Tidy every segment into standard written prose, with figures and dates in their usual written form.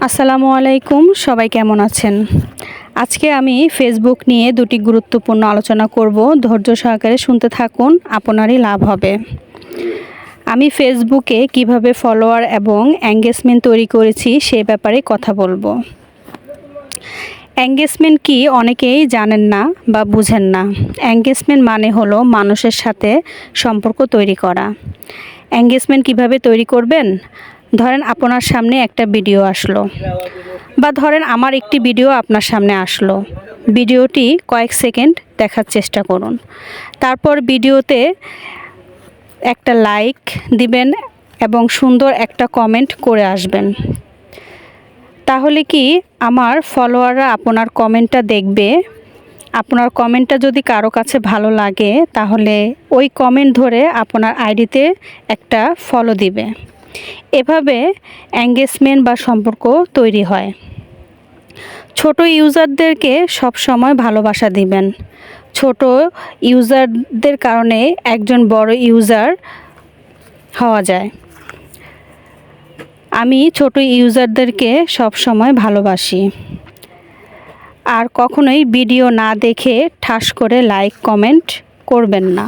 আসসালামু আলাইকুম, সবাই কেমন আছেন? আজকে আমি ফেসবুক নিয়ে দুটি গুরুত্বপূর্ণ আলোচনা করব। ধৈর্য সহকারে শুনতে থাকুন, আপনারই লাভ হবে। আমি ফেসবুকে কিভাবে ফলোয়ার এবং এঙ্গেজমেন্ট তৈরি করেছি সে ব্যাপারে কথা বলবো। এঙ্গেজমেন্ট কি অনেকেই জানেন না বা বুঝেন না। এঙ্গেজমেন্ট মানে হলো মানুষের সাথে সম্পর্ক তৈরি করা। এঙ্গেজমেন্ট কিভাবে তৈরি করবেন? ধরেন আপনার সামনে একটা ভিডিও আসলো, বা ধরেন আমার একটি ভিডিও আপনার সামনে আসলো। ভিডিওটি কয়েক সেকেন্ড দেখার চেষ্টা করুন। তারপর ভিডিওতে একটা লাইক দিবেন এবং সুন্দর একটা কমেন্ট করে আসবেন। তাহলে কি আমার ফলোয়াররা আপনার কমেন্টটা দেখবে। আপনার কমেন্টটা যদি কারো কাছে ভালো লাগে তাহলে ওই কমেন্ট ধরে আপনার আইডিতে একটা ফলো দিবে। এভাবে এঙ্গেজমেন্ট বা সম্পর্ক তৈরি হয়। ছোট ইউজারদেরকে সব সময় ভালোবাসা দিবেন। ছোট ইউজারদের কারণে একজন বড় ইউজার হওয়া যায়। আমি ছোট ইউজারদেরকে সব সময় ভালোবাসি। আর কখনোই ভিডিও না দেখে ঠাস করে লাইক কমেন্ট করবেন না।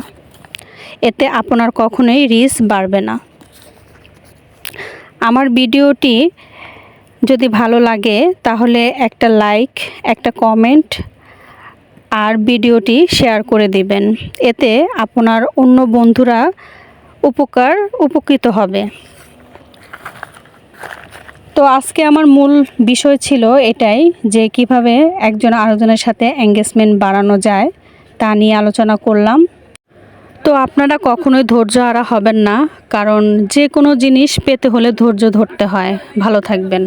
এতে আপনার কখনোই রিচ বাড়বে না। আমার ভিডিওটি যদি ভালো লাগে তাহলে একটা লাইক, একটা কমেন্ট আর ভিডিওটি শেয়ার করে দিবেন। এতে আপনার অন্য বন্ধুরা উপকৃত হবে। তো আজকে আমার মূল বিষয় ছিল এটাই, যে কিভাবে একজন আরেকজনের সাথে এঙ্গেজমেন্ট বাড়ানো যায় তা নিয়ে আলোচনা করলাম। তো আপনারা কখনোই ধৈর্যহারা হবেন না, কারণ যে কোনো জিনিস পেতে হলে ধৈর্য ধরতে হয়। ভালো থাকবেন।